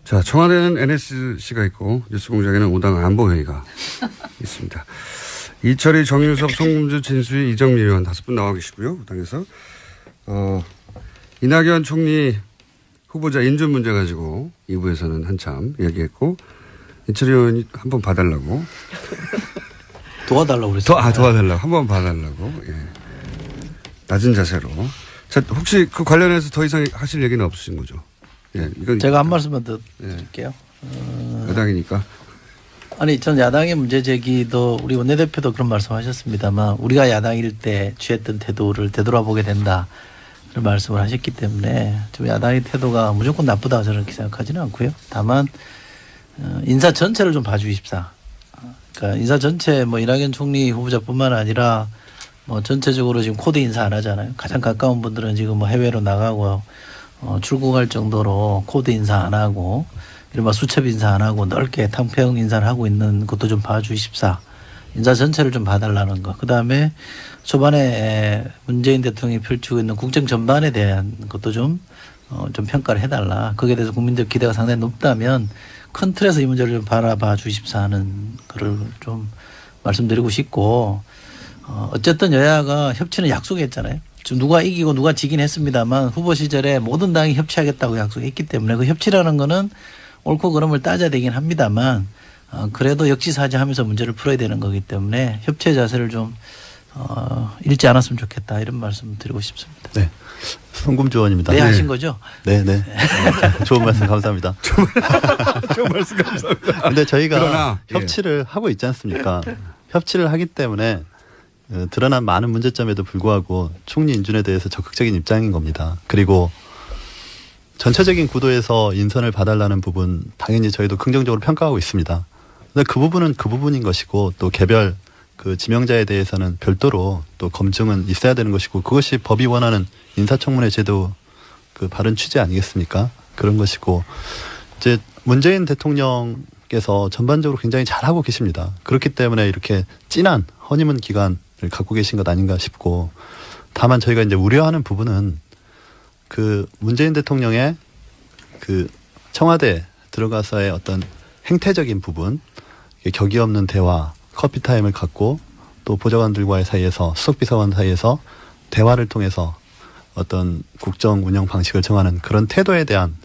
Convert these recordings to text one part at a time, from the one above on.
자, 청와대는 NSC가 있고 뉴스공장에는 5당 안보회의가 있습니다. 이철희, 정유섭, 송금주, 진수희, 이정미 의원 5분 나와 계시고요. 당에서 이낙연 총리 후보자 인준 문제 가지고 2부에서는 한참 얘기했고 이철희 의원이 한번 봐달라고. 도와달라고 그랬어요. 도와달라고. 한번 봐달라고. 예. 낮은 자세로. 자, 혹시 그 관련해서 더 이상 하실 얘기는 없으신 거죠? 예. 이건 제가 한 말씀만 더 드릴게요. 여당이니까. 아니, 전 야당의 문제 제기도 우리 원내대표도 그런 말씀하셨습니다만 우리가 야당일 때 취했던 태도를 되돌아보게 된다. 그런 말씀을 하셨기 때문에 좀 야당의 태도가 무조건 나쁘다 저는 그렇게 생각하지는 않고요. 다만 인사 전체를 좀 봐주십사. 그러니까 인사 전체 뭐 이낙연 총리 후보자뿐만 아니라 뭐 전체적으로 지금 코드 인사 안 하잖아요. 가장 가까운 분들은 지금 뭐 해외로 나가고 출국할 정도로 코드 인사 안 하고 이른바 수첩 인사 안 하고 넓게 탕평 인사를 하고 있는 것도 좀 봐주십사. 인사 전체를 좀 봐달라는 거. 그다음에 초반에 문재인 대통령이 펼치고 있는 국정 전반에 대한 것도 좀 평가를 해달라. 거기에 대해서 국민들 기대가 상당히 높다면 큰 틀에서 이 문제를 좀 바라봐 주십사 하는 거를 좀 말씀드리고 싶고 어쨌든 여야가 협치는 약속했잖아요. 지금 누가 이기고 누가 지긴 했습니다만 후보 시절에 모든 당이 협치하겠다고 약속했기 때문에 그 협치라는 거는 옳고 그름을 따져야 되긴 합니다만 그래도 역지사지하면서 문제를 풀어야 되는 거기 때문에 협치의 자세를 좀 잃지 않았으면 좋겠다 이런 말씀 드리고 싶습니다. 네. 송금주 의원입니다. 네, 하신 거죠? 네. 좋은 말씀 감사합니다. 좋은 말씀 감사합니다. 근데 저희가 그러나, 협치를 하고 있지 않습니까? 협치를 하기 때문에 드러난 많은 문제점에도 불구하고 총리 인준에 대해서 적극적인 입장인 겁니다. 그리고 전체적인 구도에서 인선을 봐달라는 부분 당연히 저희도 긍정적으로 평가하고 있습니다. 근데 그 부분은 그 부분인 것이고 또 개별 그 지명자에 대해서는 별도로 또 검증은 있어야 되는 것이고 그것이 법이 원하는 인사청문회 제도 그 바른 취지 아니겠습니까? 그런 것이고 이제 문재인 대통령께서 전반적으로 굉장히 잘하고 계십니다. 그렇기 때문에 이렇게 진한 허니문 기간을 갖고 계신 것 아닌가 싶고 다만 저희가 이제 우려하는 부분은 그 문재인 대통령의 그 청와대 들어가서의 어떤 행태적인 부분, 격이 없는 대화, 커피 타임을 갖고 또 보좌관들과의 사이에서 수석비서관 사이에서 대화를 통해서 어떤 국정 운영 방식을 정하는 그런 태도에 대한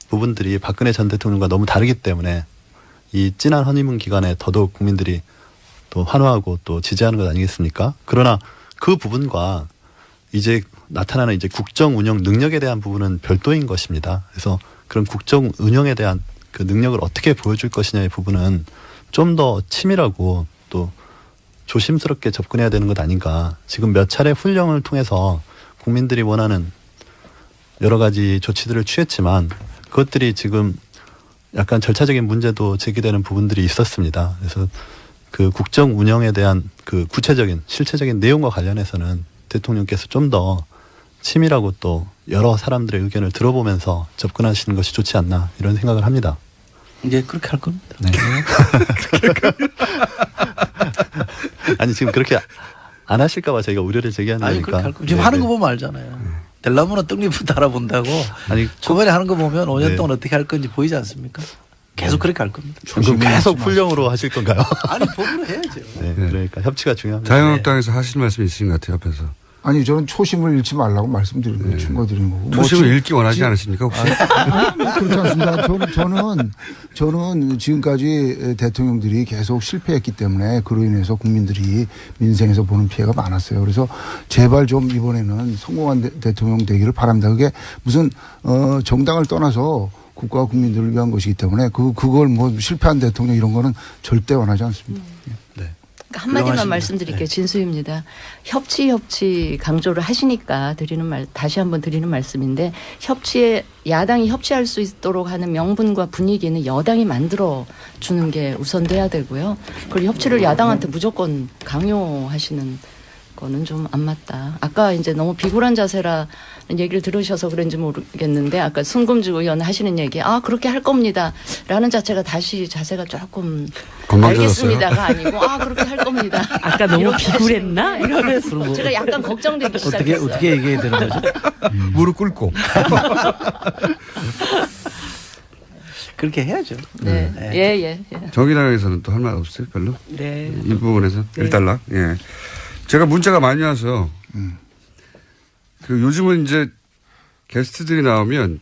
부분들이 박근혜 전 대통령과 너무 다르기 때문에 이 진한 허니문 기간에 더더욱 국민들이 또 환호하고 또 지지하는 것 아니겠습니까? 그러나 그 부분과 이제 나타나는 이제 국정 운영 능력에 대한 부분은 별도인 것입니다. 그래서 그런 국정 운영에 대한 그 능력을 어떻게 보여줄 것이냐의 부분은 좀 더 치밀하고 또 조심스럽게 접근해야 되는 것 아닌가. 지금 몇 차례 훈령을 통해서 국민들이 원하는 여러 가지 조치들을 취했지만 그것들이 지금 약간 절차적인 문제도 제기되는 부분들이 있었습니다. 그래서 그 국정 운영에 대한 그 구체적인 실체적인 내용과 관련해서는 대통령께서 좀 더 치밀하고 또 여러 사람들의 의견을 들어보면서 접근하시는 것이 좋지 않나 이런 생각을 합니다. 이제 그렇게 할 겁니다. 네. 아니 지금 그렇게 안 하실까 봐 저희가 우려를 제기하는 아니, 거니까. 그렇게 지금 하는 거 보면 알잖아요. 될라면은 떡잎부터 알아본다고. 아니 초반에 하는 거 보면 5년 네. 동안 어떻게 할 건지 보이지 않습니까? 계속 그렇게 할 겁니다. 그럼 계속 훈령으로 하실 건가요? 아니 법으로 해야죠. 네, 그러니까 협치가 중요합니다. 자유한국당에서 하실 말씀이 있으신 것 같아요. 옆에서. 아니 저는 초심을 잃지 말라고 말씀드리는 거예요. 충고드리는 거고. 초심을 읽기 원하지 않으십니까 혹시? 그렇지 않습니다. 저는 지금까지 대통령들이 계속 실패했기 때문에 그로 인해서 국민들이 민생에서 보는 피해가 많았어요. 그래서 제발 좀 이번에는 성공한 대통령 되기를 바랍니다. 그게 무슨 정당을 떠나서 국가와 국민들을 위한 것이기 때문에 그걸 뭐 실패한 대통령 이런 거는 절대 원하지 않습니다. 한마디만 말씀드릴게요. 진수입니다. 협치 강조를 하시니까 다시 한번 드리는 말씀인데 협치에 야당이 협치할 수 있도록 하는 명분과 분위기는 여당이 만들어 주는 게 우선돼야 되고요. 그리고 협치를 야당한테 무조건 강요하시는 거는 좀 안 맞다. 아까 이제 너무 비굴한 자세라는 얘기를 들으셔서 그런지 모르겠는데 아까 송금주 의원 하시는 얘기 그렇게 할 겁니다. 라는 자체가 다시 자세가 조금 알겠습니다가 아니고 그렇게 할 겁니다. 아까 너무 비굴했나? 이러면서 제가 약간 걱정되기 시작했어요. 어떻게 얘기해야 되는 거죠? 무릎 꿇고. 그렇게 해야죠. 네. 예. 정의당에서는 또 할 말 없어요, 별로? 네. 이 부분에서 일단락. 예. 제가 문자가 많이 와서 그 요즘은 이제 게스트들이 나오면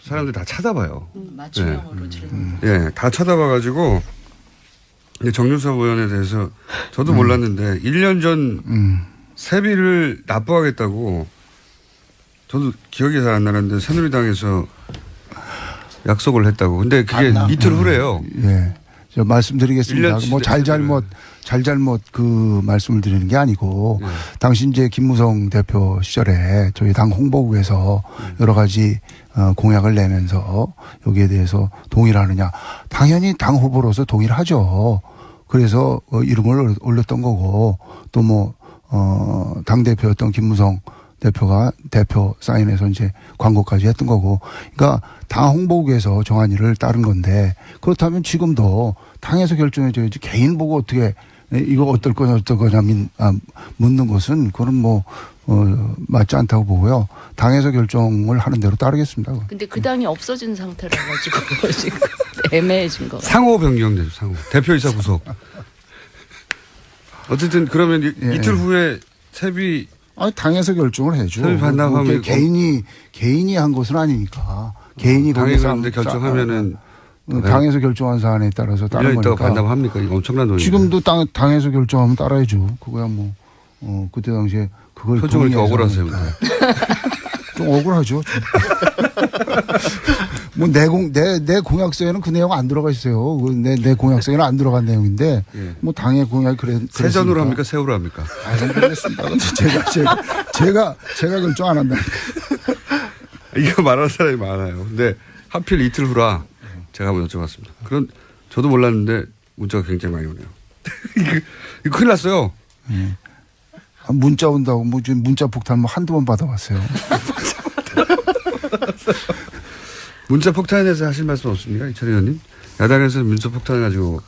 사람들이 다 쳐다봐요. 맞춤형으로 질문. 예, 다 쳐다봐가지고 정유섭 의원에 대해서 저도 몰랐는데 1년 전 세비를 납부하겠다고 저도 기억이 잘 안 나는데 새누리당에서 약속을 했다고. 근데 그게 이틀 후래요. 예. 저 말씀드리겠습니다. 뭐 잘잘못 그 말씀을 드리는 게 아니고 당시 이제 김무성 대표 시절에 저희 당 홍보국에서 여러 가지 공약을 내면서 여기에 대해서 동의를 하느냐. 당연히 당 후보로서 동의를 하죠. 그래서 이름을 올렸던 거고 또 뭐 당대표였던 김무성 대표가 대표 사인해서 이제 광고까지 했던 거고. 그러니까 당 홍보국에서 정한 일을 따른 건데 그렇다면 지금도 당에서 결정해줘야지 개인 보고 어떻게 이거 어떨 거냐 묻는 것은 그거는 뭐 맞지 않다고 보고요. 당에서 결정을 하는 대로 따르겠습니다. 근데 그 당이 없어진 상태라 가지고 지금 애매해진 거. 상호 변경되죠. 상호. 대표이사 구속. 어쨌든 그러면 이틀 후에 세비 당에서 결정을 해줘. 세비 반납하면 개인이 한 것은 아니니까. 개인이 당이 그런데 결정하면은 당에서 결정한 사안에 따라서 따른 1년 있다가 거니까. 반납합니까? 이거 엄청난 돈이죠. 지금도 당에서 결정하면 따라야죠. 그거야 뭐 그때 당시에 그걸 표정을 이렇게 동의해서 억울하세요. 좀 억울하죠. 뭐 내 공약서에는 그 내용 안 들어가 있어요. 내 공약서에는 안 들어간 내용인데 뭐 당의 공약이 세전으로 합니까? 세후로 합니까? 잘 모르겠습니다. 근데 제가 결정 안 한다. 이거 말하는 사람이 많아요. 근데 하필 이틀 후라 제가 한번 여쭤봤습니다. 그런 저도 몰랐는데 문자가 굉장히 많이 오네요. 이거 큰일 났어요. 문자 온다고 뭐 지금 문자 폭탄 뭐 한두 번 받아봤어요. 문자 폭탄에 대해서 하실 말씀 없습니까? 이철희 의원님? 야당에서 문자 폭탄을 가지고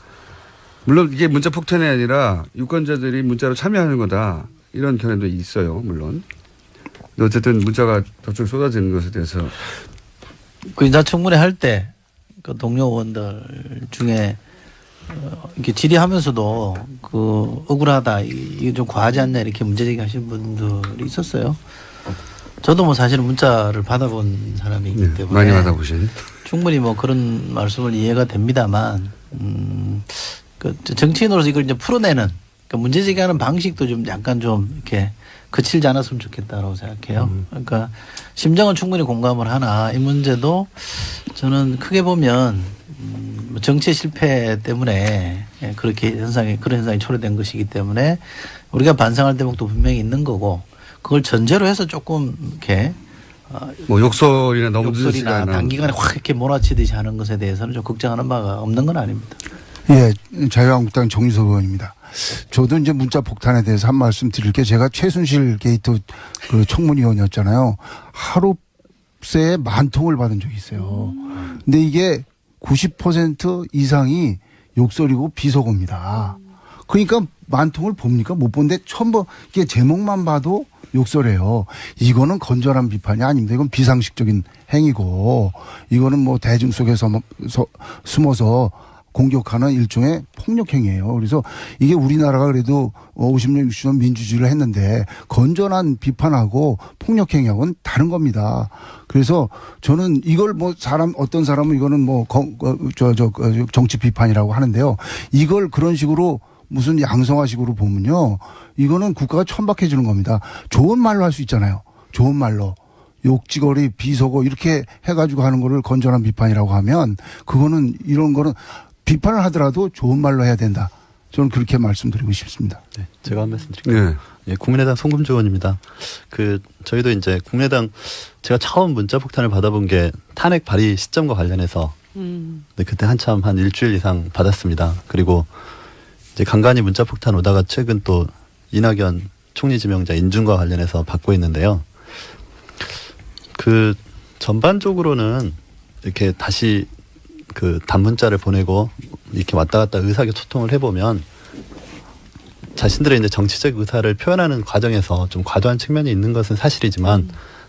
물론 이게 문자 폭탄이 아니라 유권자들이 문자로 참여하는 거다. 이런 견해도 있어요. 물론. 근데 어쨌든 문자가 저쪽에 쏟아지는 것에 대해서 그 인사청문회 할 때 그 동료 의원들 중에 이렇게 질의하면서도 그 억울하다 이게 좀 과하지 않냐 이렇게 문제제기 하신 분들이 있었어요. 저도 뭐 사실은 문자를 받아본 사람이기 때문에 많이 받아보신 충분히 뭐 그런 말씀을 이해가 됩니다만 그 정치인으로서 이걸 이제 풀어내는 그러니까 문제제기하는 방식도 좀 약간 좀 이렇게 거칠지 않았으면 좋겠다라고 생각해요. 그러니까 심정은 충분히 공감을 하나 이 문제도 저는 크게 보면 정치의 실패 때문에 그렇게 그런 현상이 초래된 것이기 때문에 우리가 반성할 대목도 분명히 있는 거고 그걸 전제로 해서 조금 이렇게 뭐 욕설이나 너무 욕설이나 단기간에 확 이렇게 몰아치듯이 하는 것에 대해서는 좀 걱정하는 바가 없는 건 아닙니다. 예, 자유한국당 정유섭 의원입니다. 저도 이제 문자 폭탄에 대해서 한 말씀 드릴 게 제가 최순실 게이트 그 청문위원이었잖아요. 하루 새에 10,000통을 받은 적이 있어요. 근데 이게 90% 이상이 욕설이고 비속어입니다. 그러니까 10,000통을 봅니까? 못 본데 처음 이게 제목만 봐도 욕설이에요. 이거는 건전한 비판이 아닙니다. 이건 비상식적인 행위고 이거는 뭐 대중 속에서 숨어서 공격하는 일종의 폭력행위예요. 그래서 이게 우리나라가 그래도 50년, 60년 민주주의를 했는데 건전한 비판하고 폭력행위하고는 다른 겁니다. 그래서 저는 이걸 뭐 어떤 사람은 이거는 뭐 정치 비판이라고 하는데요. 이걸 그런 식으로 무슨 양성화식으로 보면요. 이거는 국가가 천박해지는 겁니다. 좋은 말로 할 수 있잖아요. 좋은 말로. 욕지거리, 비속어 이렇게 해가지고 하는 거를 건전한 비판이라고 하면 그거는 이런 거는 비판을 하더라도 좋은 말로 해야 된다. 저는 그렇게 말씀드리고 싶습니다. 네, 제가 한 말씀 드릴게요. 예, 국민의당 송금주 의원입니다. 저희도 이제 국민의당 제가 처음 문자 폭탄을 받아본 게 탄핵 발의 시점과 관련해서 네, 그때 한참 한 일주일 이상 받았습니다. 그리고 이제 간간히 문자 폭탄 오다가 최근 또 이낙연 총리 지명자 인준과 관련해서 받고 있는데요. 전반적으로는 이렇게 다시 단문자를 보내고 이렇게 왔다 갔다 의사소통을 해보면 자신들의 이제 정치적 의사를 표현하는 과정에서 좀 과도한 측면이 있는 것은 사실이지만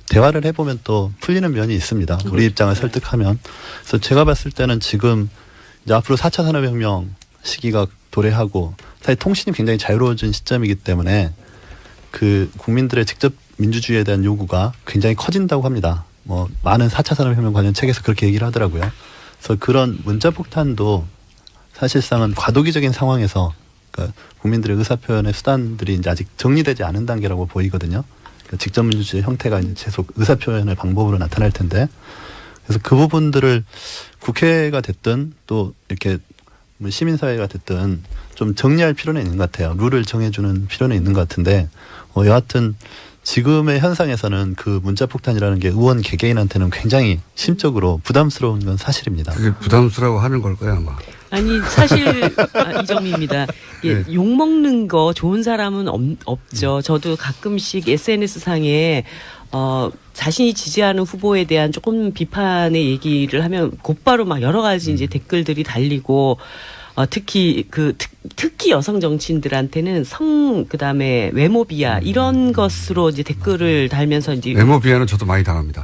대화를 해보면 또 풀리는 면이 있습니다. 우리 입장을 설득하면. 그래서 제가 봤을 때는 지금 이제 앞으로 4차 산업혁명 시기가 도래하고 사실 통신이 굉장히 자유로워진 시점이기 때문에 그 국민들의 직접 민주주의에 대한 요구가 굉장히 커진다고 합니다. 뭐 많은 4차 산업혁명 관련 책에서 그렇게 얘기를 하더라고요. 그래서 그런 문자폭탄도 사실상은 과도기적인 상황에서 그러니까 국민들의 의사표현의 수단들이 이제 아직 정리되지 않은 단계라고 보이거든요. 그러니까 직접 민주주의 형태가 이제 계속 의사표현의 방법으로 나타날 텐데, 그래서 그 부분들을 국회가 됐든 또 이렇게 시민사회가 됐든 좀 정리할 필요는 있는 것 같아요. 룰을 정해주는 필요는 있는 것 같은데, 여하튼 지금의 현상에서는 그 문자폭탄이라는 게 의원 개개인한테는 굉장히 심적으로 부담스러운 건 사실입니다. 그게 부담스러워 하는 걸 거야 아마. 아니 사실 이정미입니다. 예, 네. 욕 먹는 거 좋은 사람은 없죠. 저도 가끔씩 SNS 상에 자신이 지지하는 후보에 대한 조금 비판의 얘기를 하면 곧바로 막 여러 가지 이제 댓글들이 달리고 특히 특히 여성 정치인들한테는 그다음에 외모 비하 이런 것으로 이제 댓글을 달면서 이제 외모 비하는 저도 많이 당합니다.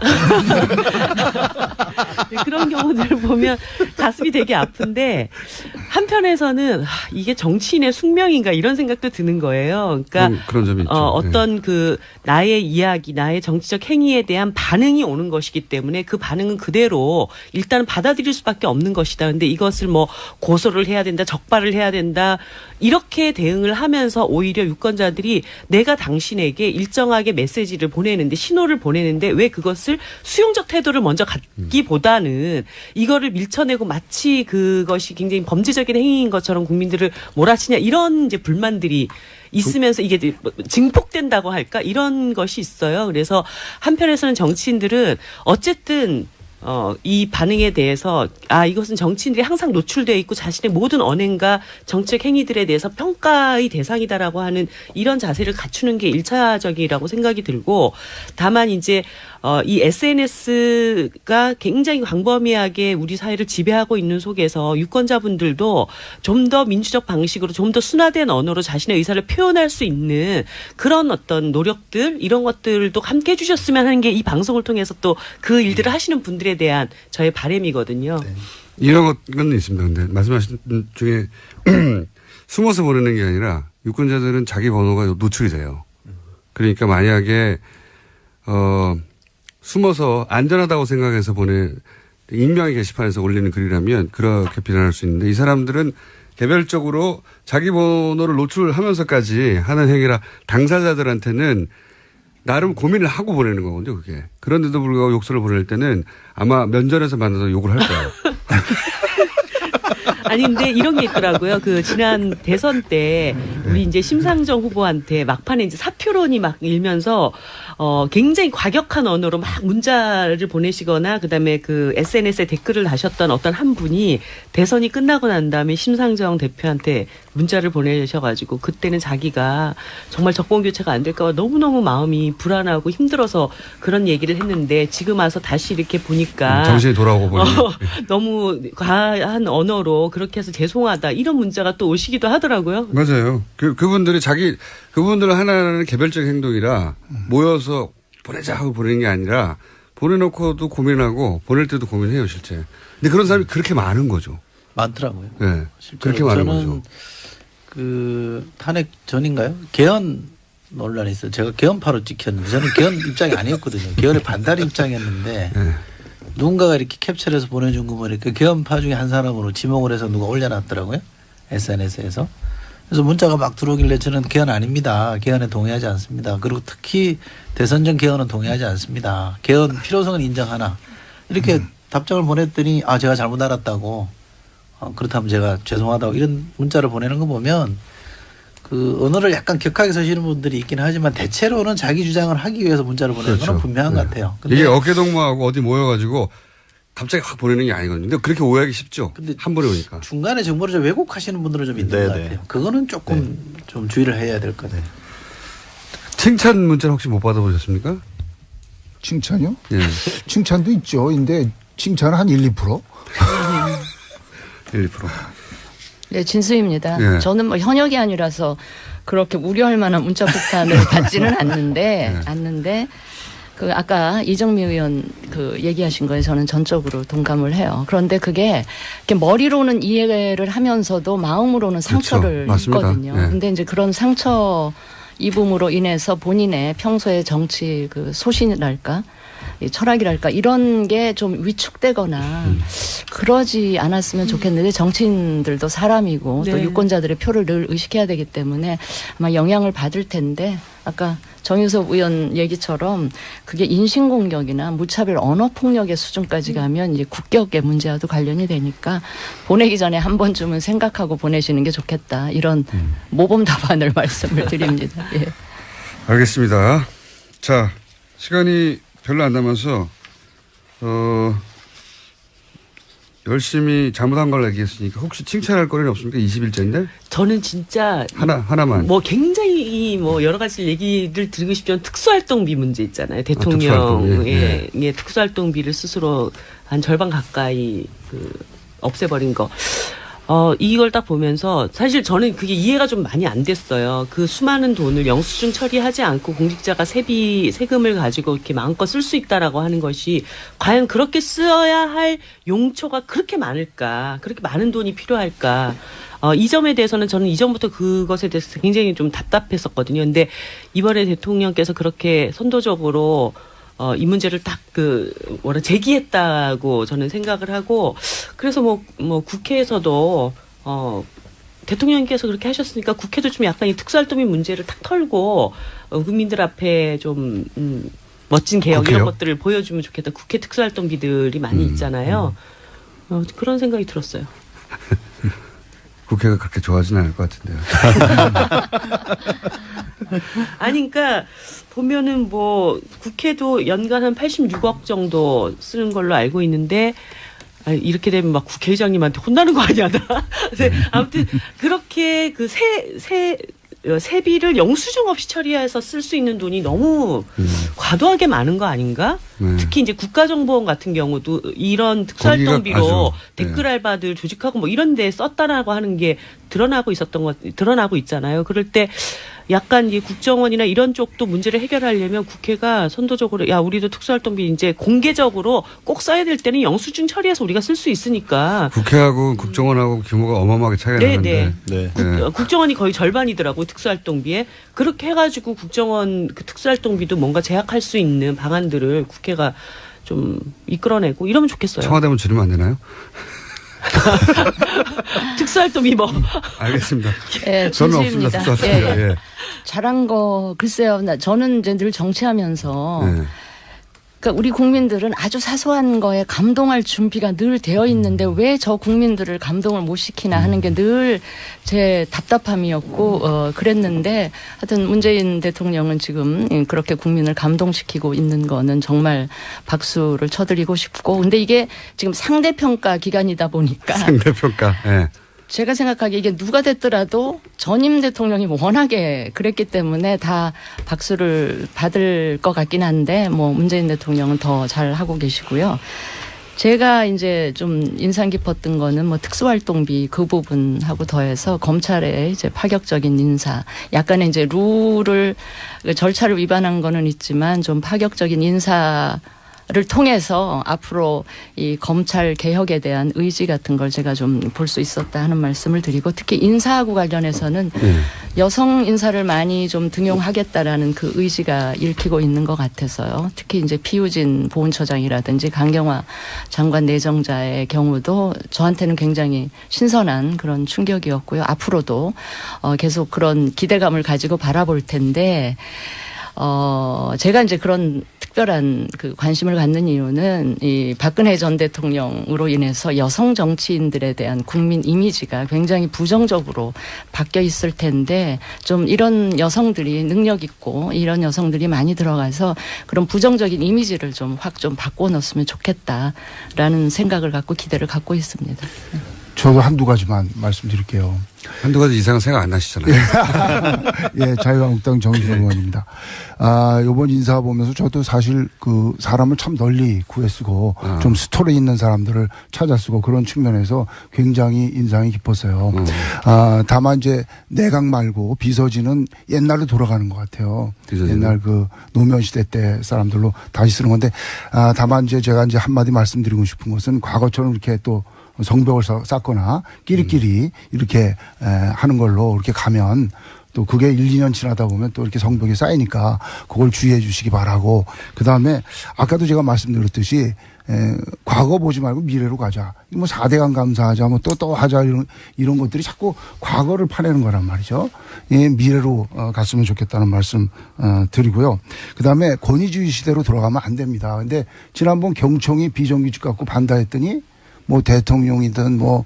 그런 경우들을 보면 가슴이 되게 아픈데 한편에서는 이게 정치인의 숙명인가 이런 생각도 드는 거예요. 그러니까 그런 점이 있죠. 어떤 그 나의 이야기, 나의 정치적 행위에 대한 반응이 오는 것이기 때문에 그 반응은 그대로 일단 받아들일 수밖에 없는 것이다. 근데 이것을 뭐 고소를 해야 된다, 적발을 해야 된다 이렇게 대응을 하면서 오히려 유권자들이 내가 당신에게 일정하게 메시지를 보내는데 신호를 보내는데 왜 그것을 수용적 태도를 먼저 갖기보다는 이거를 밀쳐내고 마치 그것이 굉장히 범죄적인 행위인 것처럼 국민들을 몰아치냐 이런 이제 불만들이 있으면서 이게 증폭된다고 할까 이런 것이 있어요. 그래서 한편에서는 정치인들은 어쨌든 이 반응에 대해서 이것은 정치인들이 항상 노출되어 있고 자신의 모든 언행과 정책 행위들에 대해서 평가의 대상이다라고 하는 이런 자세를 갖추는 게 1차적이라고 생각이 들고, 다만 이제 이 SNS가 굉장히 광범위하게 우리 사회를 지배하고 있는 속에서 유권자분들도 좀 더 민주적 방식으로 좀 더 순화된 언어로 자신의 의사를 표현할 수 있는 그런 어떤 노력들 이런 것들도 함께 해주셨으면 하는 게 이 방송을 통해서 또 그 일들을 하시는 분들에 대한 저의 바람이거든요. 네. 이런 건 있습니다. 근데 말씀하신 중에 숨어서 보내는 게 아니라 유권자들은 자기 번호가 노출이 돼요. 그러니까 만약에 숨어서 안전하다고 생각해서 익명의 게시판에서 올리는 글이라면 그렇게 비난할 수 있는데, 이 사람들은 개별적으로 자기 번호를 노출하면서까지 하는 행위라 당사자들한테는 나름 고민을 하고 보내는 거거든요, 그게. 그런데도 불구하고 욕설을 보낼 때는 아마 면전에서 만나서 욕을 할 거예요. 아니 근데 이런 게 있더라고요. 그 지난 대선 때 우리 이제 심상정 후보한테 막판에 이제 사표론이 막 일면서 굉장히 과격한 언어로 막 문자를 보내시거나 그다음에 그 SNS에 댓글을 다셨던 어떤 한 분이 대선이 끝나고 난 다음에 심상정 대표한테 문자를 보내셔가지고 그때는 자기가 정말 정권 교체가 안 될까 봐 너무너무 마음이 불안하고 힘들어서 그런 얘기를 했는데 지금 와서 다시 이렇게 보니까 정신이 돌아오고 보니 너무 과한 언어로 그렇게 해서 죄송하다 이런 문자가 또 오시기도 하더라고요. 맞아요. 그분들이 그분들은 하나는 개별적 행동이라 모여서 보내자 하고 보내는 게 아니라 보내놓고도 고민하고 보낼 때도 고민해요, 실제. 근데 그런 사람이 그렇게 많은 거죠. 많더라고요. 네. 그렇게 많은 거죠. 저는 그 탄핵 전인가요? 개헌 논란이 있어요. 제가 개헌파로 찍혔는데 저는 개헌 입장이 아니었거든요. 개헌에 반대 입장이었는데 네. 누군가가 이렇게 캡처를 해서 보내준 거 보니까 개헌파 중에 한 사람으로 지목을 해서 누가 올려놨더라고요. SNS에서. 그래서 문자가 막 들어오길래 저는 개헌 아닙니다. 개헌에 동의하지 않습니다. 그리고 특히 대선 전 개헌은 동의하지 않습니다. 개헌 필요성은 인정하나. 이렇게 답장을 보냈더니 제가 잘못 알았다고. 그렇다면 제가 죄송하다고 이런 문자를 보내는 거 보면 그 언어를 약간 격하게 쓰시는 분들이 있긴 하지만 대체로는 자기 주장을 하기 위해서 문자를 보내는 그렇죠. 건 분명한 네. 것 같아요. 근데 이게 어깨동무하고 어디 모여가지고 갑자기 확 보내는 게 아니거든요. 근데 그렇게 오해하기 쉽죠. 근데 한 번에 오니까. 중간에 정보를 좀 왜곡하시는 분들은 좀 있는 네네. 것 같아요. 그거는 조금 좀 주의를 해야 될 것 같아요. 칭찬 문자는 혹시 못 받아보셨습니까? 칭찬이요? 예. 칭찬도 있죠. 근데 칭찬은 한 1-2%? 1-2%. 네, 진수입니다. 예. 저는 뭐 현역이 아니라서 그렇게 우려할 만한 문자 폭탄을 받지는 않는데 그 아까 이정미 의원 그 얘기하신 거에 저는 전적으로 동감을 해요. 그런데 그게 이렇게 머리로는 이해를 하면서도 마음으로는 상처를 그렇죠. 맞습니다. 입거든요. 네. 근데 이제 그런 상처 입음으로 인해서 본인의 평소의 정치 그 소신이랄까 이 철학이랄까 이런 게 좀 위축되거나 그러지 않았으면 좋겠는데 정치인들도 사람이고 또 네. 유권자들의 표를 늘 의식해야 되기 때문에 아마 영향을 받을 텐데 아까 정유섭 의원 얘기처럼 그게 인신공격이나 무차별 언어폭력의 수준까지 가면 이제 국격의 문제와도 관련이 되니까 보내기 전에 한 번쯤은 생각하고 보내시는 게 좋겠다. 이런 모범 답안을 말씀을 드립니다. 예. 알겠습니다. 자, 시간이 별로 안 남아서 열심히 잘못한 걸 얘기했으니까 혹시 칭찬할 거리는 없습니까? 20일째인데 저는 진짜 하나만. 뭐 굉장히 뭐 여러 가지 얘기를 드리고 싶지만 특수활동비 문제 있잖아요. 특수활동비. 대통령의 특수활동비를 스스로 한 절반 가까이 그 없애버린 거. 이걸 딱 보면서 사실 저는 그게 이해가 좀 많이 안 됐어요. 그 수많은 돈을 영수증 처리하지 않고 공직자가 세금을 가지고 이렇게 마음껏 쓸 수 있다라고 하는 것이 과연 그렇게 써야 할 용처가 그렇게 많을까? 그렇게 많은 돈이 필요할까? 이 점에 대해서는 저는 이전부터 그것에 대해서 굉장히 좀 답답했었거든요. 근데 이번에 대통령께서 그렇게 선도적으로 이 문제를 딱 제기했다고 저는 생각을 하고, 그래서 뭐 국회에서도, 대통령께서 그렇게 하셨으니까 국회도 좀 약간 이 특수활동비 문제를 탁 털고, 국민들 앞에 좀, 멋진 개혁 국회요? 이런 것들을 보여주면 좋겠다. 국회 특수활동비들이 많이 있잖아요. 그런 생각이 들었어요. 국회가 그렇게 좋아하지는 않을 것 같은데요. 아니, 그러니까 보면은 뭐 국회도 연간 한 86억 정도 쓰는 걸로 알고 있는데 이렇게 되면 막 국회의장님한테 혼나는 거 아니야 나. 아무튼 그렇게 그 세비를 영수증 없이 처리해서 쓸 수 있는 돈이 너무 과도하게 많은 거 아닌가? 네. 특히 이제 국가정보원 같은 경우도 이런 특수활동비로 거기가 아주, 댓글 알바들 조직하고 뭐 이런 데 썼다라고 하는 게 드러나고 있잖아요. 그럴 때 약간 이 국정원이나 이런 쪽도 문제를 해결하려면 국회가 선도적으로 우리도 특수활동비 이제 공개적으로 꼭 써야 될 때는 영수증 처리해서 우리가 쓸 수 있으니까. 국회하고 국정원하고 규모가 어마어마하게 차이가 나는데. 네. 국정원이 거의 절반이더라고요, 특수활동비에. 그렇게 해가지고 국정원 그 특수활동비도 뭔가 제약할 수 있는 방안들을 국회가 좀 이끌어내고 이러면 좋겠어요. 청와대면 줄이면 안 되나요? 특수활동비 뭐. 알겠습니다. 예, 저는 없습니다. 진심입니다. 특수활동비가. 예. 잘한 거 글쎄요. 저는 이제 늘 정치하면서 네. 그러니까 우리 국민들은 아주 사소한 거에 감동할 준비가 늘 되어 있는데 왜 저 국민들을 감동을 못 시키나 하는 게 늘 제 답답함이었고 그랬는데 하여튼 문재인 대통령은 지금 그렇게 국민을 감동시키고 있는 거는 정말 박수를 쳐드리고 싶고 근데 이게 지금 상대평가 기간이다 보니까 상대평가. 예. 제가 생각하기에 이게 누가 됐더라도 전임 대통령이 워낙에 그랬기 때문에 다 박수를 받을 것 같긴 한데 뭐 문재인 대통령은 더 잘하고 계시고요. 제가 이제 좀 인상 깊었던 거는 뭐 특수활동비 그 부분하고 더해서 검찰의 이제 파격적인 인사, 약간의 이제 룰을 절차를 위반한 거는 있지만 좀 파격적인 인사 를 통해서 앞으로 이 검찰 개혁에 대한 의지 같은 걸 제가 좀 볼 수 있었다 하는 말씀을 드리고 특히 인사하고 관련해서는 여성 인사를 많이 좀 등용하겠다라는 그 의지가 읽히고 있는 것 같아서요. 특히 이제 피우진 보훈처장이라든지 강경화 장관 내정자의 경우도 저한테는 굉장히 신선한 그런 충격이었고요. 앞으로도 계속 그런 기대감을 가지고 바라볼 텐데 제가 이제 그런 특별한 그 관심을 갖는 이유는 이 박근혜 전 대통령으로 인해서 여성 정치인들에 대한 국민 이미지가 굉장히 부정적으로 바뀌어 있을 텐데 좀 이런 여성들이 능력 있고 이런 여성들이 많이 들어가서 그런 부정적인 이미지를 좀 확 좀 바꿔 넣었으면 좋겠다라는 생각을 갖고 기대를 갖고 있습니다. 저도 한두 가지만 말씀드릴게요. 한두 가지 이상은 생각 안 나시잖아요. 예, 자유한국당 정의선 의원입니다. 요번 인사 보면서 저도 사실 그 사람을 참 널리 구애쓰고 좀 스토리 있는 사람들을 찾아쓰고 그런 측면에서 굉장히 인상이 깊었어요. 다만 이제 내각 말고 비서진은 옛날로 돌아가는 것 같아요. 비서진은? 옛날 그 노무현 시대 때 사람들로 다시 쓰는 건데 다만 이제 제가 이제 한마디 말씀드리고 싶은 것은 과거처럼 이렇게 또 성벽을 쌓거나 끼리끼리 이렇게 하는 걸로 이렇게 가면 또 그게 1, 2년 지나다 보면 또 이렇게 성벽이 쌓이니까 그걸 주의해 주시기 바라고 그다음에 아까도 제가 말씀드렸듯이 과거 보지 말고 미래로 가자. 뭐 4대강 감사하자 뭐 또 하자 이런 것들이 자꾸 과거를 파내는 거란 말이죠. 예, 미래로 갔으면 좋겠다는 말씀 드리고요. 그다음에 권위주의 시대로 돌아가면 안 됩니다. 근데 지난번 경총이 비정규직 갖고 반대했더니 뭐 대통령이든 뭐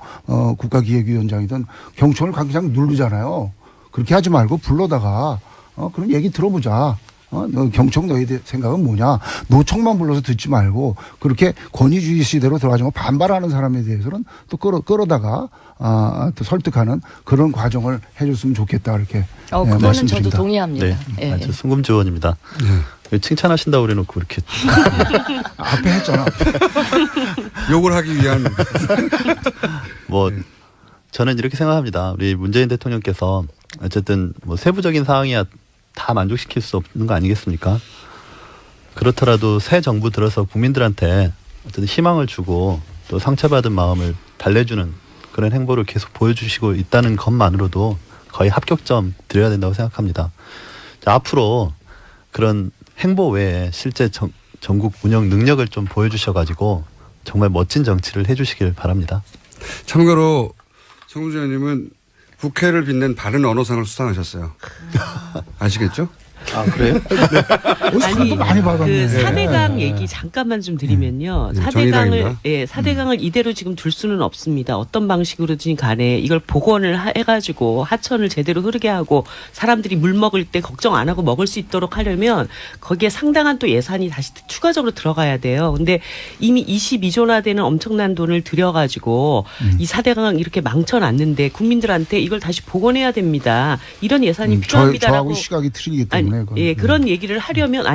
국가기획위원장이든 경총을 그냥 누르잖아요. 그렇게 하지 말고 불러다가 그런 얘기 들어보자. 너 경총 너희 생각은 뭐냐. 노총만 불러서 듣지 말고 그렇게 권위주의 시대로 들어가지만 반발하는 사람에 대해서는 또 끌어다가 또 설득하는 그런 과정을 해줬으면 좋겠다 이렇게 그거는 말씀드립니다. 저도 동의합니다. 네, 예. 송금주 의원입니다. 칭찬하신다고 그래놓고 이렇게 앞에 했잖아. 욕을 하기 위한. 뭐 저는 이렇게 생각합니다. 우리 문재인 대통령께서 어쨌든 뭐 세부적인 사항이야 다 만족시킬 수 없는 거 아니겠습니까? 그렇더라도 새 정부 들어서 국민들한테 어쨌든 희망을 주고 또 상처받은 마음을 달래주는 그런 행보를 계속 보여주시고 있다는 것만으로도 거의 합격점 드려야 된다고 생각합니다. 자, 앞으로 그런 행보 외에 실제 전국 운영 능력을 좀 보여주셔가지고 정말 멋진 정치를 해주시길 바랍니다. 참고로 송금주 의원님은 국회를 빛낸 바른 언어상을 수상하셨어요. 아시겠죠? 아, 그래요? 아니, 많이 받았네. 그 4대강 얘기 잠깐만 좀 드리면요. 네, 4대강을, 정의당입니다. 예, 4대강을 이대로 지금 둘 수는 없습니다. 어떤 방식으로든 간에 이걸 복원을 해가지고 하천을 제대로 흐르게 하고 사람들이 물 먹을 때 걱정 안 하고 먹을 수 있도록 하려면 거기에 상당한 또 예산이 다시 추가적으로 들어가야 돼요. 근데 이미 22조나 되는 엄청난 돈을 들여가지고 이 4대강 이렇게 망쳐놨는데 국민들한테 이걸 다시 복원해야 됩니다. 이런 예산이 필요합니다라고. 저하고 시각이 틀리기 때문에. 예, 그런 얘기를 하려면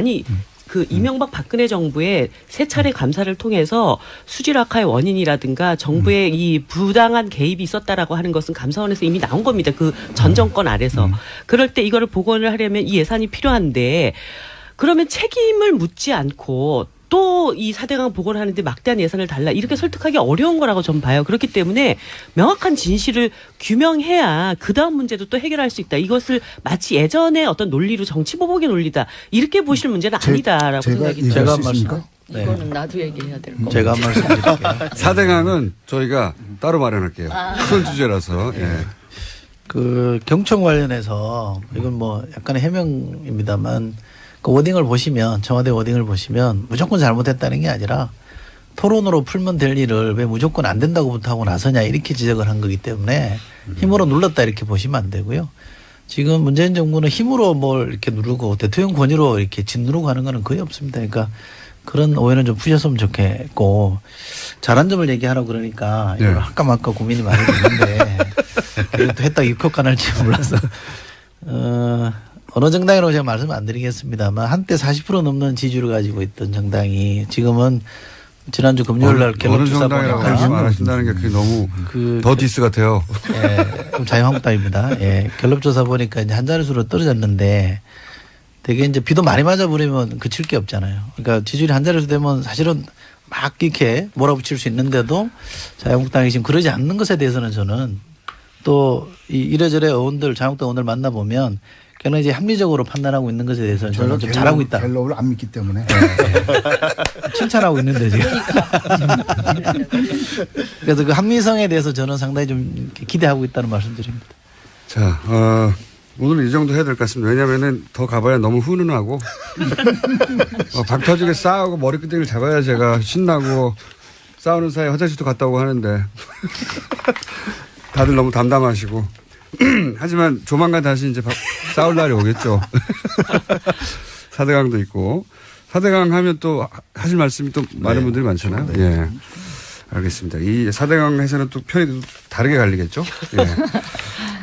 그 이명박 박근혜 정부의 세 차례 감사를 통해서 수질 악화의 원인이라든가 정부의 이 부당한 개입이 있었다라고 하는 것은 감사원에서 이미 나온 겁니다. 그 전 정권 아래서. 그럴 때 이거를 복원을 하려면 이 예산이 필요한데 그러면 책임을 묻지 않고 또 이 4대강 복원하는데 막대한 예산을 달라 이렇게 설득하기 어려운 거라고 전 봐요. 그렇기 때문에 명확한 진실을 규명해야 그다음 문제도 또 해결할 수 있다. 이것을 마치 예전의 어떤 논리로 정치 보복의 논리다. 이렇게 보실 문제는 아니다라고 생각이 들어요. 제가 말씀- 말씀입니까? 이거는 나도 얘기해야 될 거. 제가 한 말씀 드릴게요. 4대강은 저희가 따로 마련할게요. 큰 주제라서. 예. 그 경총 관련해서 이건 뭐 약간의 해명입니다만 그 워딩을 보시면 청와대 워딩을 보시면 무조건 잘못했다는 게 아니라 토론으로 풀면 될 일을 왜 무조건 안 된다고부터 하고 나서냐 이렇게 지적을 한 거기 때문에 힘으로 눌렀다 이렇게 보시면 안 되고요. 지금 문재인 정부는 힘으로 뭘 이렇게 누르고 대통령 권위로 이렇게 짓누르고 하는 거는 거의 없습니다. 그러니까 그런 오해는 좀 푸셨으면 좋겠고 잘한 점을 얘기하라고 그러니까 이걸 네. 할까 말까 고민이 많이 되는데 그래도 했다가 입국간 할지 몰라서 어느 정당이라고 제가 말씀 안 드리겠습니다만 한때 40% 넘는 지지율을 가지고 있던 정당이 지금은 지난주 금요일 날 갤럽 어느 조사 정당이라고 그렇게 보니까 말하신다는 게 그게 너무 그 더 디스 같아요. 예, 그럼 자유한국당입니다. 예, 갤럽 조사 보니까 이제 한 자릿수로 떨어졌는데 되게 이제 비도 많이 맞아 버리면 그칠 게 없잖아요. 그러니까 지지율이 한 자릿수 되면 사실은 막 이렇게 몰아붙일 수 있는데도 자유한국당이 지금 그러지 않는 것에 대해서는 저는 또 이래저래 의원들 자유한국당 의원들 만나보면 걔는 이제 합리적으로 판단하고 있는 것에 대해서는 저는 좀 잘하고 있다. 갤럽을 안 믿기 때문에. 칭찬하고 있는데 지금. 그래서 그 합리성에 대해서 저는 상당히 좀 기대하고 있다는 말씀드립니다. 자, 오늘 이 정도 해야 될 것 같습니다. 왜냐면은 더 가봐야 너무 훈훈하고, 박터지게 싸우고 머리끄댕이를 잡아야 제가 신나고 싸우는 사이에 화장실도 갔다 오고 하는데, 다들 너무 담담하시고. 하지만 조만간 다시 이제 싸울 날이 오겠죠. 4대강도 있고. 4대강 하면 또 하실 말씀이 또 많은 분들이 많잖아요. 예. 알겠습니다. 이 4대강에서는 또 편이 다르게 갈리겠죠? 예.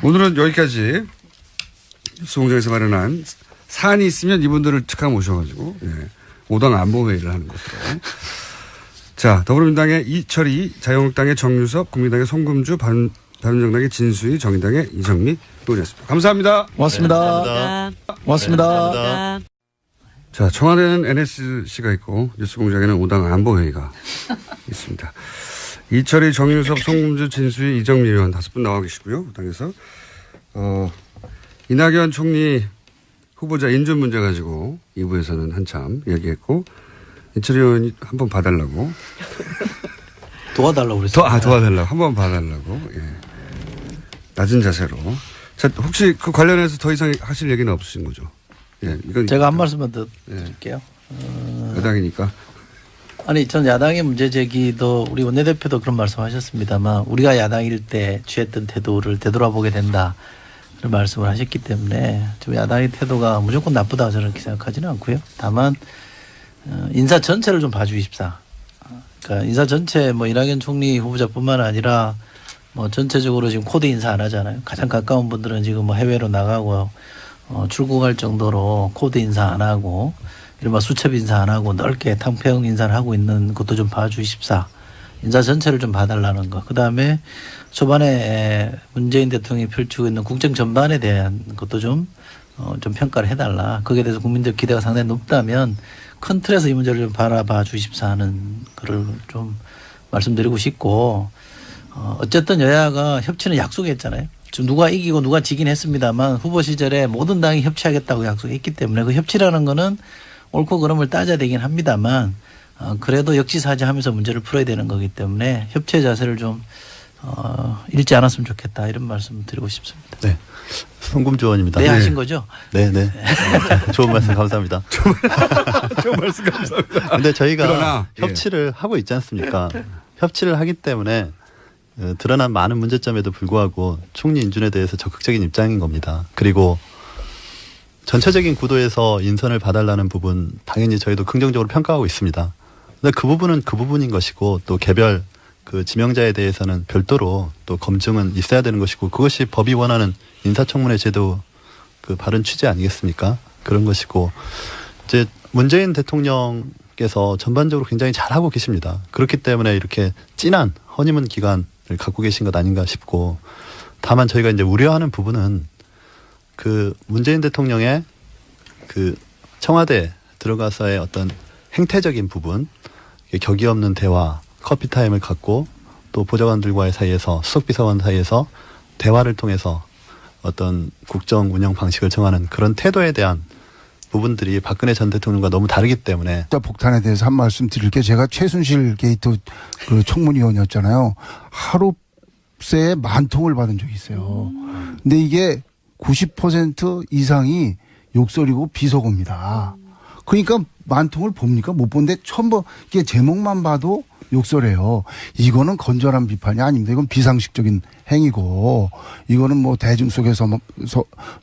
오늘은 여기까지 뉴스공장에서 마련한 사안이 있으면 이분들을 즉각 모셔가지고, 예. 5당 안보회의를 하는 것으로. 자, 더불어민주당의 이철희, 자유한국당의 정유섭, 국민당의 송금주, 바른정당의 진수희, 정의당의 이정미 의원이었습니다. 감사합니다. 고맙습니다. 고맙습니다. 자, 청와대는 NSC가 있고 뉴스공장에는 5당 안보회의가 있습니다. 이철희, 정유섭, 송금주, 진수희, 이정미 의원 5분 나와 계시고요. 당에서 이낙연 총리 후보자 인준 문제 가지고 2부에서는 한참 얘기했고 이철희 의원이 한번 봐달라고. 도와달라고 그랬어요. 도와달라고. 한번 봐달라고. 예. 낮은 자세로. 자, 혹시 그 관련해서 더 이상 하실 얘기는 없으신 거죠? 예. 이건 제가 한 말씀만 더 드릴게요. 여당이니까. 아니, 전 야당의 문제 제기도 우리 원내대표도 그런 말씀하셨습니다만 우리가 야당일 때 취했던 태도를 되돌아보게 된다. 그런 말씀을 하셨기 때문에 좀 야당의 태도가 무조건 나쁘다 저는 그렇게 생각하지는 않고요. 다만 인사 전체를 좀 봐주십사. 그러니까 인사 전체 뭐 이낙연 총리 후보자뿐만 아니라 뭐 전체적으로 지금 코드 인사 안 하잖아요. 가장 가까운 분들은 지금 뭐 해외로 나가고 출국할 정도로 코드 인사 안 하고 이른바 수첩 인사 안 하고 넓게 탕평 인사를 하고 있는 것도 좀 봐주십사. 인사 전체를 좀 봐달라는 거. 그다음에 초반에 문재인 대통령이 펼치고 있는 국정 전반에 대한 것도 좀 평가를 해달라. 거기에 대해서 국민들 기대가 상당히 높다면 큰 틀에서 이 문제를 좀 바라봐 주십사 하는 거를 좀 말씀드리고 싶고 어쨌든 여야가 협치는 약속했잖아요. 지금 누가 이기고 누가 지긴 했습니다만 후보 시절에 모든 당이 협치하겠다고 약속했기 때문에 그 협치라는 거는 옳고 그름을 따져야 되긴 합니다만 그래도 역지사지하면서 문제를 풀어야 되는 거기 때문에 협치의 자세를 좀 잃지 않았으면 좋겠다 이런 말씀 드리고 싶습니다. 네. 송금주 의원입니다. 네, 하신 거죠? 네. 좋은 말씀 감사합니다. 좋은 말씀 감사합니다. 근데 저희가 그러나, 협치를 하고 있지 않습니까? 협치를 하기 때문에 드러난 많은 문제점에도 불구하고 총리 인준에 대해서 적극적인 입장인 겁니다. 그리고 전체적인 구도에서 인선을 봐달라는 부분 당연히 저희도 긍정적으로 평가하고 있습니다. 근데 그 부분은 그 부분인 것이고 또 개별 그 지명자에 대해서는 별도로 또 검증은 있어야 되는 것이고 그것이 법이 원하는 인사청문회 제도 그 바른 취지 아니겠습니까? 그런 것이고 이제 문재인 대통령께서 전반적으로 굉장히 잘하고 계십니다. 그렇기 때문에 이렇게 진한 허니문 기간을 갖고 계신 것 아닌가 싶고 다만 저희가 이제 우려하는 부분은 그 문재인 대통령의 그 청와대 들어가서의 어떤 행태적인 부분, 격이 없는 대화, 커피 타임을 갖고 또 보좌관들과의 사이에서 수석비서관 사이에서 대화를 통해서 어떤 국정 운영 방식을 정하는 그런 태도에 대한 부분들이 박근혜 전 대통령과 너무 다르기 때문에 폭탄에 대해서 한 말씀 드릴 게 제가 최순실 게이트 그 청문위원이었잖아요. 하루 새에 10,000통을 받은 적이 있어요. 근데 이게 90% 이상이 욕설이고 비속어입니다. 그러니까 10,000통을 봅니까? 못 본데 처음 이게 제목만 봐도 욕설해요. 이거는 건전한 비판이 아닙니다. 이건 비상식적인 행위고 이거는 뭐 대중 속에서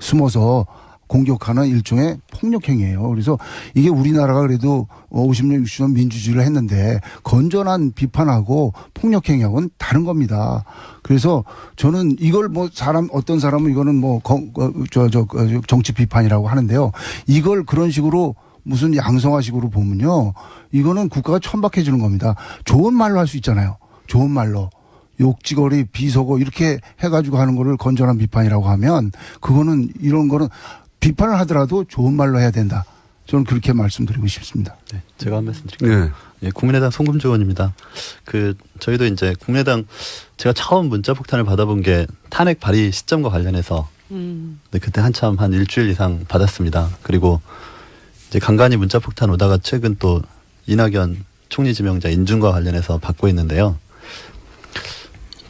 숨어서 공격하는 일종의 폭력행위예요. 그래서 이게 우리나라가 그래도 50년, 60년 민주주의를 했는데 건전한 비판하고 폭력행위하고는 다른 겁니다. 그래서 저는 이걸 뭐 어떤 사람은 이거는 뭐 정치 비판이라고 하는데요. 이걸 그런 식으로 무슨 양성화식으로 보면요. 이거는 국가가 천박해지는 겁니다. 좋은 말로 할 수 있잖아요. 좋은 말로. 욕지거리, 비속어 이렇게 해가지고 하는 거를 건전한 비판이라고 하면 그거는 이런 거는 비판을 하더라도 좋은 말로 해야 된다. 저는 그렇게 말씀드리고 싶습니다. 네, 제가 한 말씀 드릴게요. 네. 예, 국민의당 송금주 의원입니다. 저희도 이제 국민의당 제가 처음 문자폭탄을 받아본 게 탄핵 발의 시점과 관련해서 근데 그때 한참 한 일주일 이상 받았습니다. 그리고 이제 간간히 문자폭탄 오다가 최근 또 이낙연 총리 지명자 인준과 관련해서 받고 있는데요.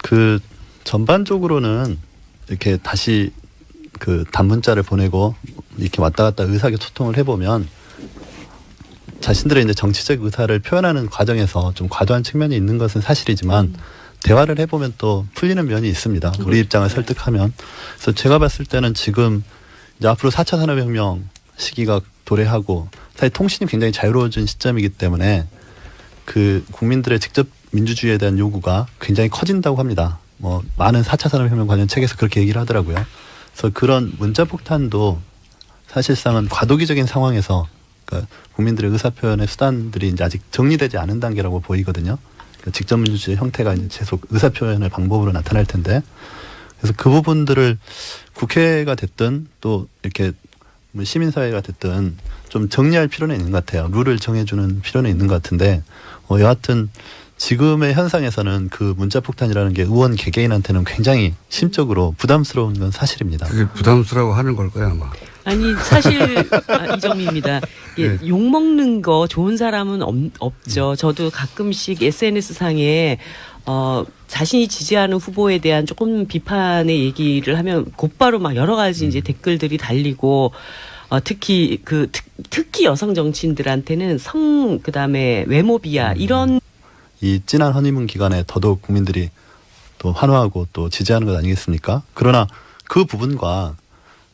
그 전반적으로는 이렇게 다시 그 단문자를 보내고 이렇게 왔다 갔다 의사소통을 해보면 자신들의 이제 정치적 의사를 표현하는 과정에서 좀 과도한 측면이 있는 것은 사실이지만 대화를 해보면 또 풀리는 면이 있습니다. 우리 입장을 설득하면. 그래서 제가 봤을 때는 지금 이제 앞으로 4차 산업혁명 시기가 도래하고 사실 통신이 굉장히 자유로워진 시점이기 때문에 그 국민들의 직접 민주주의에 대한 요구가 굉장히 커진다고 합니다. 뭐 많은 4차 산업혁명 관련 책에서 그렇게 얘기를 하더라고요. 그래서 그런 문자폭탄도 사실상은 과도기적인 상황에서 그러니까 국민들의 의사표현의 수단들이 이제 아직 정리되지 않은 단계라고 보이거든요. 그러니까 직접 민주주의 형태가 이제 계속 의사표현의 방법으로 나타날 텐데, 그래서 그 부분들을 국회가 됐든 또 이렇게 시민사회가 됐든 좀 정리할 필요는 있는 것 같아요. 룰을 정해주는 필요는 있는 것 같은데, 여하튼 지금의 현상에서는 그 문자폭탄이라는 게 의원 개개인한테는 굉장히 심적으로 부담스러운 건 사실입니다. 그게 부담스러워 하는 걸 거야 아마. 아니 사실 이점입니다. 예, 네. 욕 먹는 거 좋은 사람은 없죠. 저도 가끔씩 SNS 상에 자신이 지지하는 후보에 대한 조금 비판의 얘기를 하면 곧바로 막 여러 가지 이제 댓글들이 달리고 특히 특히 여성 정치인들한테는 그다음에 외모 비하 이런 이 진한 허니문 기간에 더더욱 국민들이 또 환호하고 또 지지하는 것 아니겠습니까? 그러나 그 부분과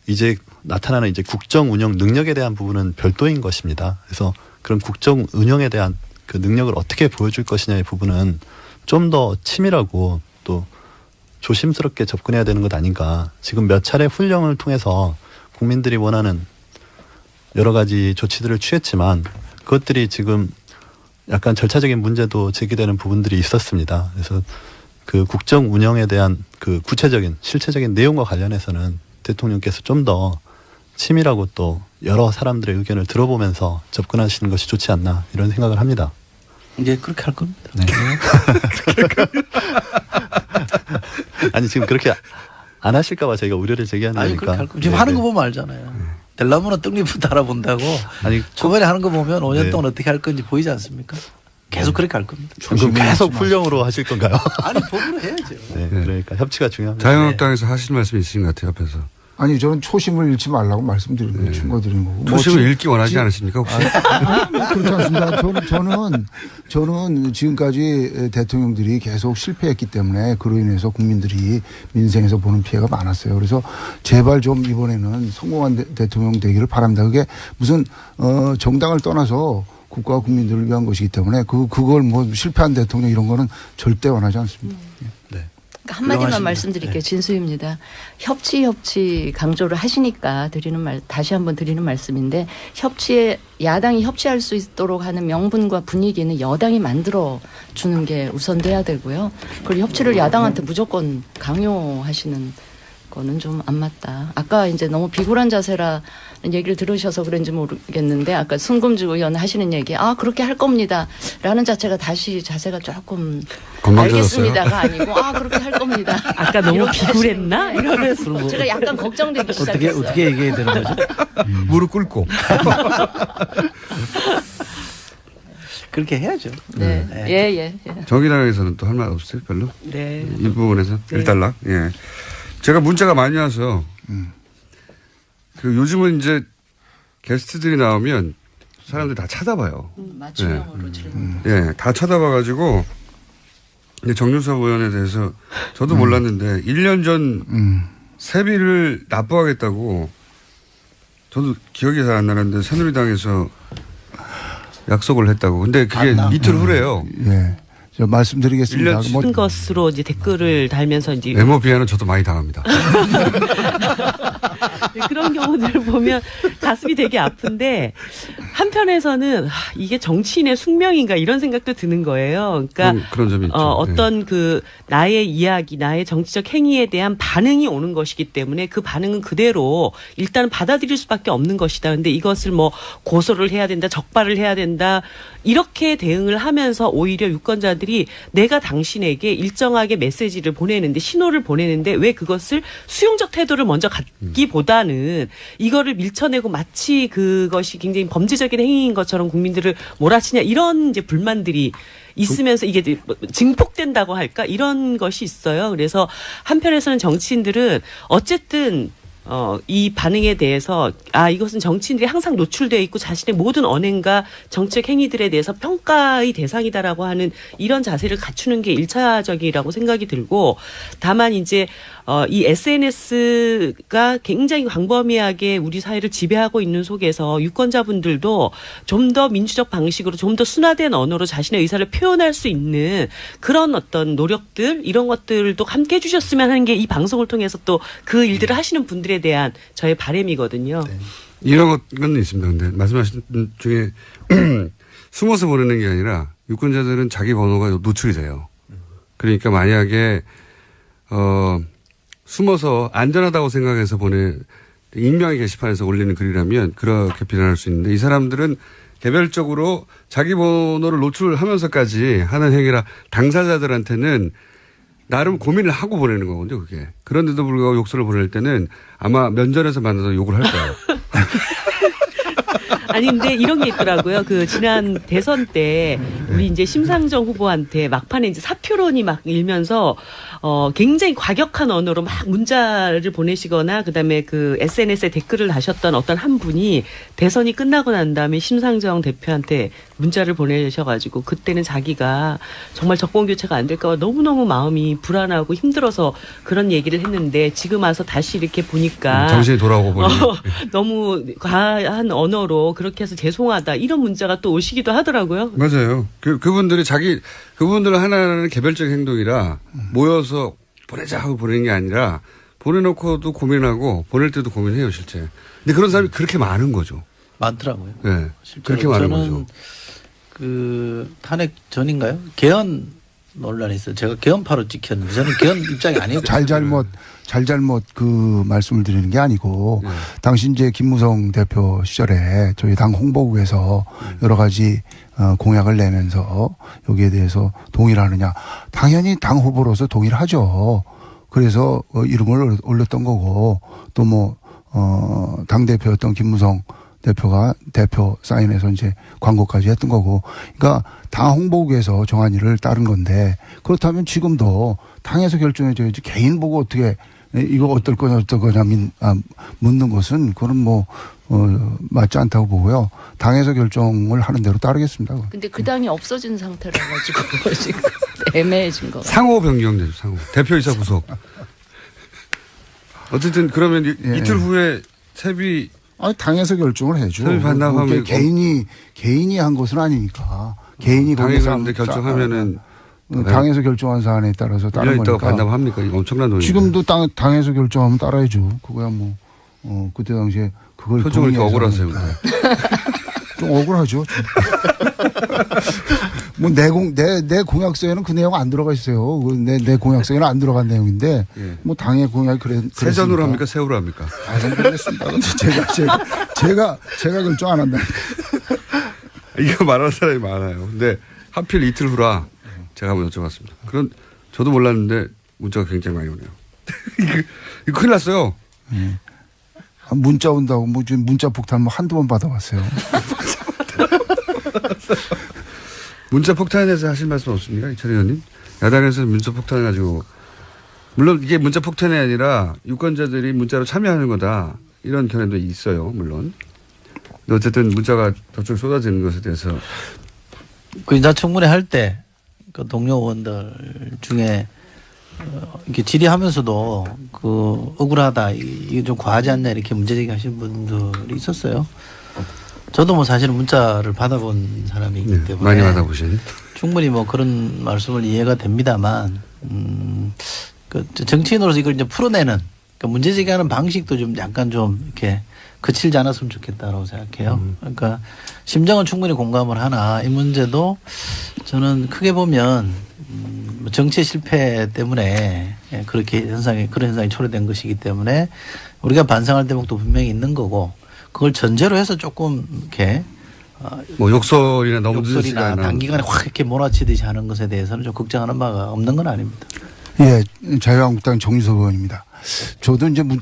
이제 나타나는 이제 국정 운영 능력에 대한 부분은 별도인 것입니다. 그래서 그런 국정 운영에 대한 그 능력을 어떻게 보여줄 것이냐의 부분은 좀 더 치밀하고 또 조심스럽게 접근해야 되는 것 아닌가. 지금 몇 차례 훈령을 통해서 국민들이 원하는 여러 가지 조치들을 취했지만 그것들이 지금 약간 절차적인 문제도 제기되는 부분들이 있었습니다. 그래서 그 국정 운영에 대한 그 구체적인 실체적인 내용과 관련해서는 대통령께서 좀 더 치밀하고 또 여러 사람들의 의견을 들어보면서 접근하시는 것이 좋지 않나 이런 생각을 합니다. 이제 그렇게 할 겁니다. 네. 아니 지금 그렇게 안 하실까봐 저희가 우려를 제기하는 아니 거니까. 그렇게 할 겁니다. 지금 하는 거 보면 알잖아요. 될라면 떡잎부터 알아본다고. 아니 초반에 하는 거 보면 5년 네. 동안 어떻게 할 건지 보이지 않습니까? 계속 그렇게 할 겁니다. 그럼 계속 훈령으로 하실 건가요? 아니 법으로 해야죠. 네, 그러니까 협치가 중요합니다. 자유한국당에서 하실 말씀이 있으신 것 같아요 옆에서. 아니 저는 초심을 잃지 말라고 말씀드리는 거예요. 충고드리는 거고. 초심을 읽기 원하지 않으십니까 혹시? 그렇지 않습니다. 저는 지금까지 대통령들이 계속 실패했기 때문에 그로 인해서 국민들이 민생에서 보는 피해가 많았어요. 그래서 제발 좀 이번에는 성공한 대통령 되기를 바랍니다. 그게 무슨 정당을 떠나서 국가와 국민들을 위한 것이기 때문에 그걸 뭐 실패한 대통령 이런 거는 절대 원하지 않습니다. 네. 한마디만 훌륭하십니다. 말씀드릴게요. 진수입니다. 협치 강조를 하시니까 다시 한번 드리는 말씀인데 야당이 협치할 수 있도록 하는 명분과 분위기는 여당이 만들어 주는 게 우선돼야 되고요. 그리고 협치를 야당한테 무조건 강요하시는 거는 좀 안 맞다. 아까 이제 너무 비굴한 자세라는 얘기를 들으셔서 그런지 모르겠는데 아까 승금주 의원 하시는 얘기 그렇게 할 겁니다. 라는 자체가 다시 자세가 조금 건방져졌어요. 알겠습니다가 아니고 그렇게 할 겁니다. 아까 너무 비굴했나 이러면서 제가 약간 걱정되기 시작했어요. 어떻게 얘기해야 되는 거죠? 무릎 꿇고. 그렇게 해야죠. 네. 예. 정의당에서는 또 할 말 없어요 별로? 네. 이 부분에서 네. 일단락. 예. 제가 문자가 많이 와서 그 요즘은 이제 게스트들이 나오면 사람들이 다 찾아봐요. 맞춤형으로 질문. 예, 다 찾아봐가지고 이제 정유섭 의원에 대해서 저도 몰랐는데 1년 전 세비를 납부하겠다고 저도 기억이 잘 안 나는데 새누리당에서 약속을 했다고. 근데 그게 이틀 후래요. 예. 저 말씀드리겠습니다. 큰 것으로 이제 댓글을 달면서 이제 외모 비하는 저도 많이 당합니다. 그런 경우들을 보면 가슴이 되게 아픈데 한편에서는 이게 정치인의 숙명인가 이런 생각도 드는 거예요. 그러니까 그런 점이 있죠. 어떤 그 나의 이야기, 나의 정치적 행위에 대한 반응이 오는 것이기 때문에 그 반응은 그대로 일단 받아들일 수밖에 없는 것이다. 근데 이것을 뭐 고소를 해야 된다, 적발을 해야 된다 이렇게 대응을 하면서 오히려 유권자들이 내가 당신에게 일정하게 메시지를 보내는데 신호를 보내는데 왜 그것을 수용적 태도를 먼저 갖기보다는 이거를 밀쳐내고 마치 그것이 굉장히 범죄적인 행위인 것처럼 국민들을 몰아치냐 이런 이제 불만들이 있으면서 이게 증폭된다고 할까 이런 것이 있어요. 그래서 한편에서는 정치인들은 어쨌든 이 반응에 대해서 이것은 정치인들이 항상 노출되어 있고 자신의 모든 언행과 정책 행위들에 대해서 평가의 대상이다라고 하는 이런 자세를 갖추는 게 1차적이라고 생각이 들고, 다만 이제 이 SNS가 굉장히 광범위하게 우리 사회를 지배하고 있는 속에서 유권자분들도 좀 더 민주적 방식으로 좀 더 순화된 언어로 자신의 의사를 표현할 수 있는 그런 어떤 노력들, 이런 것들도 함께 해주셨으면 하는 게 이 방송을 통해서 또 그 일들을 하시는 분들에 대한 저의 바람이거든요. 네. 이런 건 있습니다. 근데 말씀하신 중에 숨어서 보내는 게 아니라 유권자들은 자기 번호가 노출이 돼요. 그러니까 만약에 숨어서 안전하다고 생각해서 익명의 게시판에서 올리는 글이라면 그렇게 비난할 수 있는데, 이 사람들은 개별적으로 자기 번호를 노출하면서까지 하는 행위라 당사자들한테는 나름 고민을 하고 보내는 거거든요, 그게. 그런데도 불구하고 욕설을 보낼 때는 아마 면전에서 만나서 욕을 할 거예요. 아니 근데 이런 게 있더라고요. 그 지난 대선 때 우리 이제 심상정 후보한테 막판에 이제 사표론이 막 일면서 굉장히 과격한 언어로 막 문자를 보내시거나 그다음에 그 SNS에 댓글을 다셨던 어떤 한 분이 대선이 끝나고 난 다음에 심상정 대표한테 문자를 보내셔가지고 그때는 자기가 정말 정권 교체가 안 될까 봐 너무너무 마음이 불안하고 힘들어서 그런 얘기를 했는데, 지금 와서 다시 이렇게 보니까 정신이 돌아오고 보니 너무 과한 언어로 그렇게 해서 죄송하다 이런 문자가 또 오시기도 하더라고요. 맞아요. 그분들은 하나는 개별적 행동이라 모여서 보내자 하고 보내는 게 아니라 보내놓고도 고민하고 보낼 때도 고민해요, 실제. 근데 그런 사람이 그렇게 많은 거죠. 많더라고요. 네. 그렇게 많은 거죠. 저는 그 탄핵 전인가요? 개헌 논란이 있어요. 제가 개헌파로 찍혔는데 저는 개헌 입장이 아니에요. 잘잘못 그 말씀을 드리는 게 아니고 네. 당시 이제 김무성 대표 시절에 저희 당 홍보국에서 여러 가지 공약을 내면서 여기에 대해서 동의를 하느냐. 당연히 당 후보로서 동의를 하죠. 그래서 이름을 올렸던 거고, 또 뭐 당대표였던 김무성 대표가 대표 사인해서 이제 광고까지 했던 거고. 그러니까 당 홍보국에서 정한 일을 따른 건데, 그렇다면 지금도 당에서 결정해줘야지 개인 보고 어떻게 이거 어떨 거냐 묻는 것은 그건 뭐 맞지 않다고 보고요. 당에서 결정을 하는 대로 따르겠습니다. 근데 그 당이 없어진 상태라 가지고 지금 애매해진 거. 상호 변경되죠, 상호. 대표이사 구속. 어쨌든 그러면 이틀 후에 세비 당에서 결정을 해줘. 세비 반납하면 개인이 한 것은 아니니까. 개인이 당에서 사람들 결정하면은 당에서 결정한 사안에 따라서 따른 1년 있다가 거니까. 반납합니까? 이거 엄청난 돈이에요. 지금도 당에서 결정하면 따라야죠. 그거야 뭐 그때 당시에 그걸 표정을 이렇게 동의해서 억울하세요. 좀 억울하죠. 뭐 내 공약서에는 그 내용 안 들어가 있어요. 내 공약서에는 안 들어간 내용인데 예. 뭐 당의 공약이 세전으로 합니까? 세후로 합니까? 모르겠습니다. 근데 제가 결정 안 한다. 이거 말하는 사람이 많아요. 근데 하필 이틀 후라 제가 한번 여쭤봤습니다. 그런 저도 몰랐는데 문자가 굉장히 많이 오네요. 이거 큰일 났어요. 문자 온다고 뭐 지금 문자 폭탄 뭐 한두 번 받아봤어요. 문자 폭탄에 대해서 하실 말씀 없습니까? 이철희 의원님? 야당에서 문자 폭탄을 가지고, 물론 이게 문자 폭탄이 아니라 유권자들이 문자로 참여하는 거다, 이런 견해도 있어요, 물론. 근데 어쨌든 문자가 저쪽 쏟아지는 것에 대해서. 그 인사청문회 할 때 그 동료 의원들 중에 이렇게 질의하면서도 그 억울하다, 이게 좀 과하지 않냐 이렇게 문제제기 하신 분들이 있었어요. 저도 뭐 사실은 문자를 받아본 사람이기 때문에 많이 받아보신. 충분히 뭐 그런 말씀을 이해가 됩니다만, 그 정치인으로서 이걸 이제 풀어내는, 그러니까 문제제기하는 방식도 좀 약간 좀 이렇게 거칠지 않았으면 좋겠다라고 생각해요. 그러니까 심정은 충분히 공감을 하나 이 문제도 저는 크게 보면 정치의 실패 때문에 그런 현상이 초래된 것이기 때문에 우리가 반성할 대목도 분명히 있는 거고, 그걸 전제로 해서 조금 이렇게 뭐 욕설이나 너무 늦은 시간이나 단기간에 확 이렇게 몰아치듯이 하는 것에 대해서는 좀 걱정하는 바가 없는 건 아닙니다. 예, 자유한국당 정유섭 의원입니다. 저도 이제